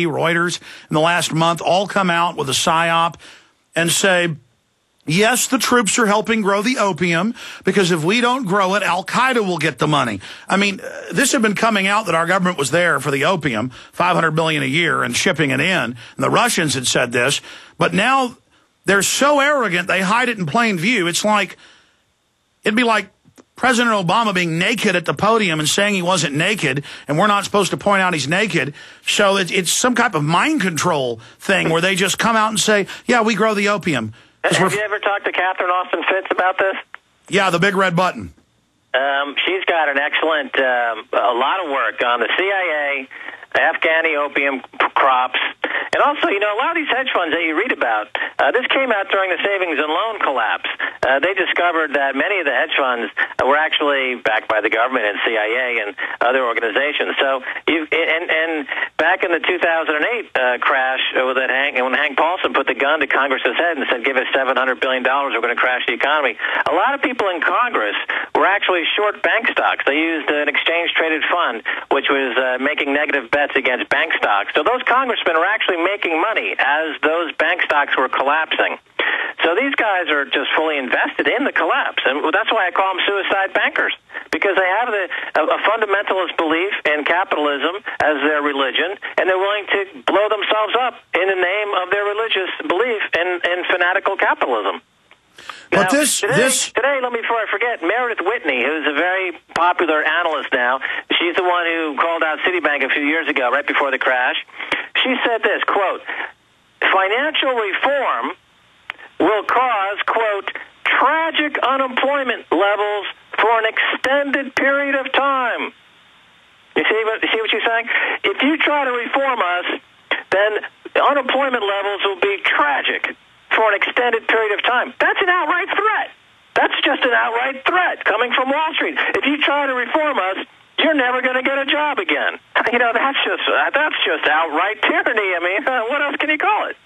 Reuters in the last month all come out with a psyop and say, yes, the troops are helping grow the opium because if we don't grow it, Al-Qaeda will get the money. I mean, this had been coming out that our government was there for the opium, $500 billion a year, and shipping it in. And the Russians had said this. But now they're so arrogant, they hide it in plain view. It's like, it'd be like President Obama being naked at the podium and saying he wasn't naked, and we're not supposed to point out he's naked. So it's some type of mind control thing where they just come out and say, yeah, we grow the opium. Have you ever talked to Catherine Austin Fitts about this? Yeah, the big red button. She's got an excellent, a lot of work on the CIA, Afghani opium crops, and also, you know, a lot of these hedge funds that you read about, this came out during the savings and loan collapse. They discovered that many of the hedge funds were actually backed by the government and CIA and other organizations. So, and back in the 2008 crash, when Hank Paulson put the gun to Congress's head and said, give us $700 billion, we're going to crash the economy, a lot of people in Congress were actually short bank stocks. They used an exchange-traded fund, which was making negative bets against bank stocks. So those congressmen were actually making money as those bank stocks were collapsing. So these guys are just fully invested in the collapse, and that's why I call them suicide bankers, because they have a fundamentalist belief in capitalism as their religion, and they're willing to blow themselves up in the name of their religious belief in fanatical capitalism. But now, today, let me, before I forget, Meredith Whitney, who's a very popular analyst now, she's the one who called out Citibank a few years ago, right before the crash. She said this, quote, financial reform will cause, quote, tragic unemployment levels for an extended period of time. You see what she's saying? If you try to reform us, then unemployment levels will be tragic for an extended period of time. That's an outright threat. That's just an outright threat coming from Wall Street. If you try to reform us, you're never going to get a job again. You know, that's just outright tyranny. I mean, what else can you call it?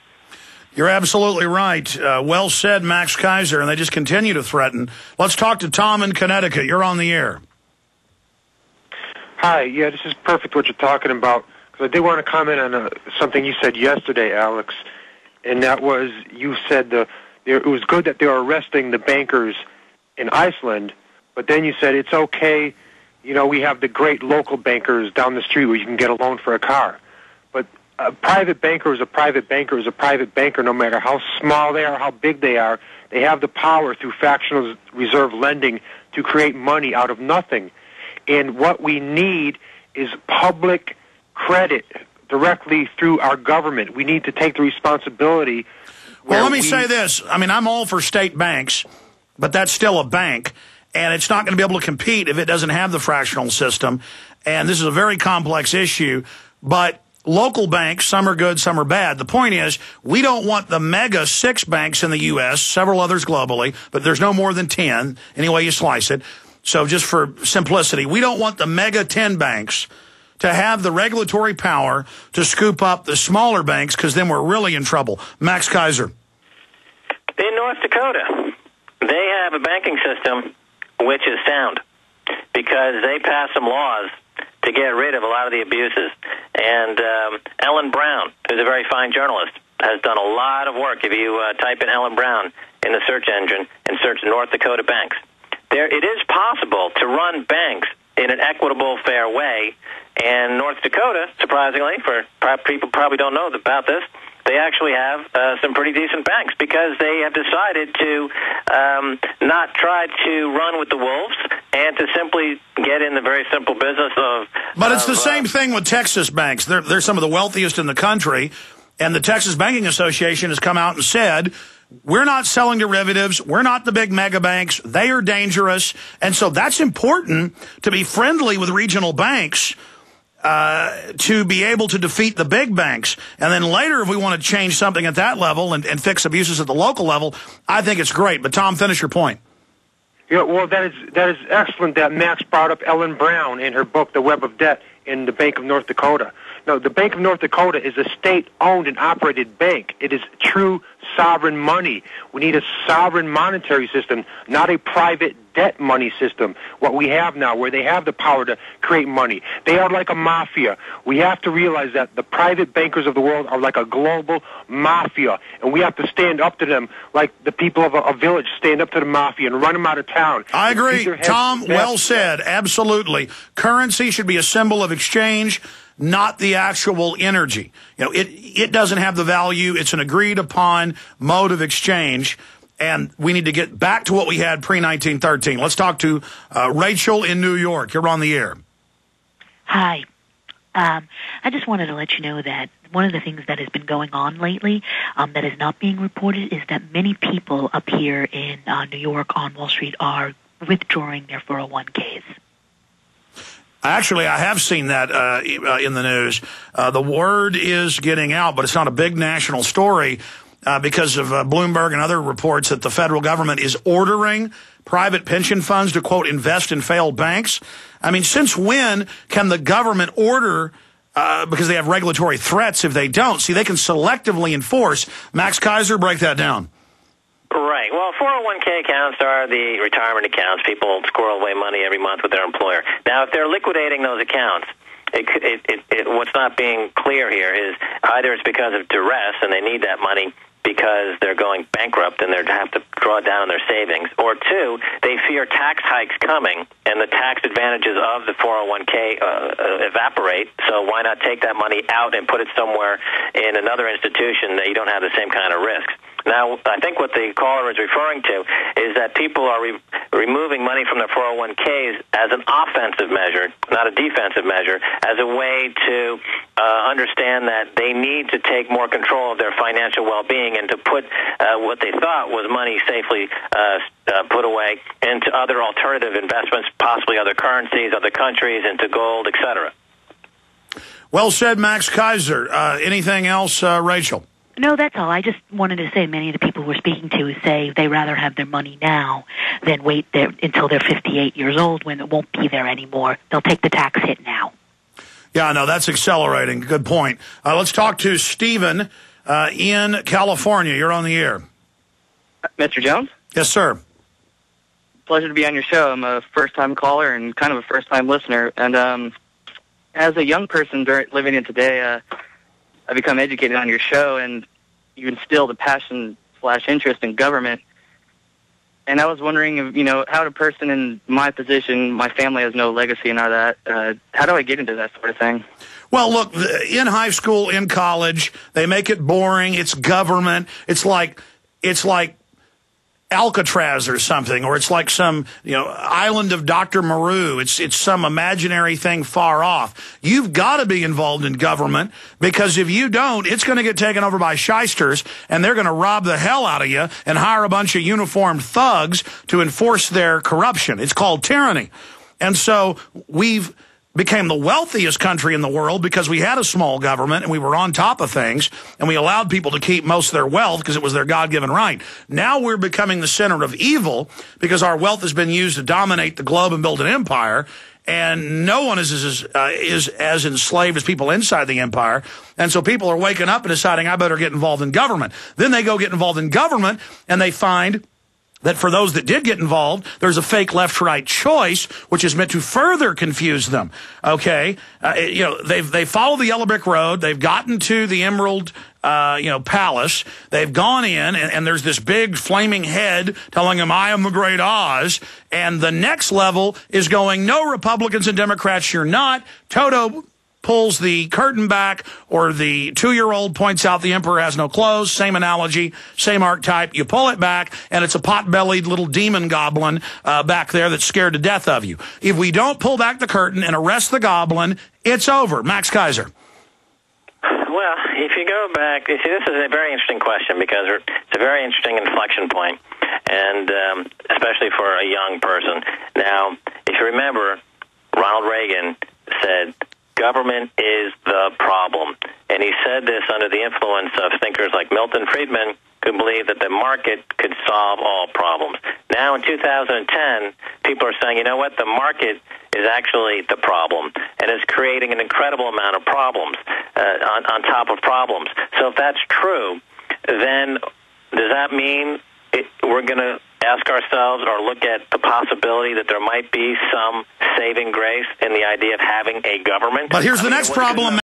You're absolutely right. Well said, Max Keiser, and they just continue to threaten. Let's talk to Tom in Connecticut. You're on the air. Hi. Yeah, this is perfect what you're talking about. Because I did want to comment on something you said yesterday, Alex, and that was you said it was good that they were arresting the bankers in Iceland, but then you said it's okay, you know, we have the great local bankers down the street where you can get a loan for a car. But a private banker is a private banker is a private banker no matter how small they are, how big they are. They have the power through fractional reserve lending to create money out of nothing. And what we need is public credit directly through our government. We need to take the responsibility. Well, let me say this. I mean, I'm all for state banks, but that's still a bank, and it's not going to be able to compete if it doesn't have the fractional system. And this is a very complex issue, but local banks, some are good, some are bad. The point is, we don't want the mega 6 banks in the U.S., several others globally, but there's no more than 10, any way you slice it. So just for simplicity, we don't want the mega 10 banks to have the regulatory power to scoop up the smaller banks, because then we're really in trouble. Max Keiser. In North Dakota, they have a banking system which is sound because they passed some laws to get rid of a lot of the abuses. And Ellen Brown, who's a very fine journalist, has done a lot of work. If you type in Ellen Brown in the search engine and search North Dakota banks, it is possible to run banks in an equitable, fair way. And North Dakota, surprisingly, for people probably don't know about this, they actually have some pretty decent banks because they have decided to not try to run with the wolves and to simply get in the very simple business of... But it's the same thing with Texas banks. They're some of the wealthiest in the country, and the Texas Banking Association has come out and said, we're not selling derivatives. We're not the big mega banks. They are dangerous. And so that's important to be friendly with regional banks to be able to defeat the big banks. And then later, if we want to change something at that level and fix abuses at the local level, I think it's great. But, Tom, finish your point. Yeah, well, that is excellent that Max brought up Ellen Brown in her book, The Web of Debt, in the Bank of North Dakota. No, the Bank of North Dakota is a state-owned and operated bank. It is true sovereign money. We need a sovereign monetary system, not a private debt money system, what we have now, where they have the power to create money. They are like a mafia. We have to realize that the private bankers of the world are like a global mafia, and we have to stand up to them like the people of a village stand up to the mafia and run them out of town. I agree. Tom, well said. Absolutely. Currency should be a symbol of exchange, not the actual energy. You know, it doesn't have the value. It's an agreed upon mode of exchange. And we need to get back to what we had pre-1913. Let's talk to Rachel in New York. You're on the air. Hi. I just wanted to let you know that one of the things that has been going on lately that is not being reported is that many people up here in New York on Wall Street are withdrawing their 401ks. Actually, I have seen that in the news. The word is getting out, but it's not a big national story because of Bloomberg and other reports that the federal government is ordering private pension funds to, quote, invest in failed banks. I mean, since when can the government order, because they have regulatory threats if they don't? See, they can selectively enforce. Max Keiser, break that down. Right. Well, 401k accounts are the retirement accounts. People squirrel away money every month with their employer. Now, if they're liquidating those accounts, what's not being clear here is either it's because of duress and they need that money because they're going bankrupt and they have to draw down their savings, or two, they fear tax hikes coming and the tax advantages of the 401k evaporate, so why not take that money out and put it somewhere in another institution that you don't have the same kind of risks. Now, I think what the caller is referring to is that people are removing money from their 401ks as an offensive measure, not a defensive measure, as a way to understand that they need to take more control of their financial well-being and to put what they thought was money safely put away into other alternative investments, possibly other currencies, other countries, into gold, etc. Well said, Max Keiser. Anything else, Rachel? No, that's all. I just wanted to say many of the people we're speaking to say they rather have their money now than wait there until they're 58 years old when it won't be there anymore. They'll take the tax hit now. Yeah, no, that's accelerating. Good point. Let's talk to Stephen in California. You're on the air. Mr. Jones? Yes, sir. Pleasure to be on your show. I'm a first-time caller and kind of a first-time listener. And as a young person living in today, I've become educated on your show, and you instill the passion/interest in government. And I was wondering, how a person in my position, my family has no legacy and all that, how do I get into that sort of thing? Well, look, in high school, in college, they make it boring. It's government. It's like Alcatraz or something, or it's like some, island of Dr. Moreau. It's some imaginary thing far off. You've got to be involved in government, because if you don't, it's going to get taken over by shysters, and they're going to rob the hell out of you and hire a bunch of uniformed thugs to enforce their corruption. It's called tyranny. And so we've became the wealthiest country in the world because we had a small government and we were on top of things, and we allowed people to keep most of their wealth because it was their God-given right. Now we're becoming the center of evil because our wealth has been used to dominate the globe and build an empire, and no one is as enslaved as people inside the empire. And so people are waking up and deciding, I better get involved in government. Then they go get involved in government, and they find that for those that did get involved, there's a fake left-right choice, which is meant to further confuse them. Okay, they follow the yellow brick road. They've gotten to the Emerald, Palace. They've gone in, and there's this big flaming head telling them, "I am the Great Oz." And the next level is going, "No, Republicans and Democrats, you're not." Toto pulls the curtain back, or the 2-year-old points out the emperor has no clothes. Same analogy, same archetype. You pull it back, and it's a pot-bellied little demon goblin back there that's scared to death of you. If we don't pull back the curtain and arrest the goblin, it's over. Max Keiser. Well, if you go back, this is a very interesting question, because it's a very interesting inflection point, and especially for a young person. Now, if you remember, Ronald Reagan said, government is the problem. And And he said this under the influence of thinkers like Milton Friedman, who believe that the market could solve all problems. Now in 2010, people are saying, you know what, the market is actually the problem and is creating an incredible amount of problems on top of problems. So if that's true, then does that mean we're going to ask ourselves or look at the possibility that there might be some saving grace in the idea of having a government? But here's the next problem.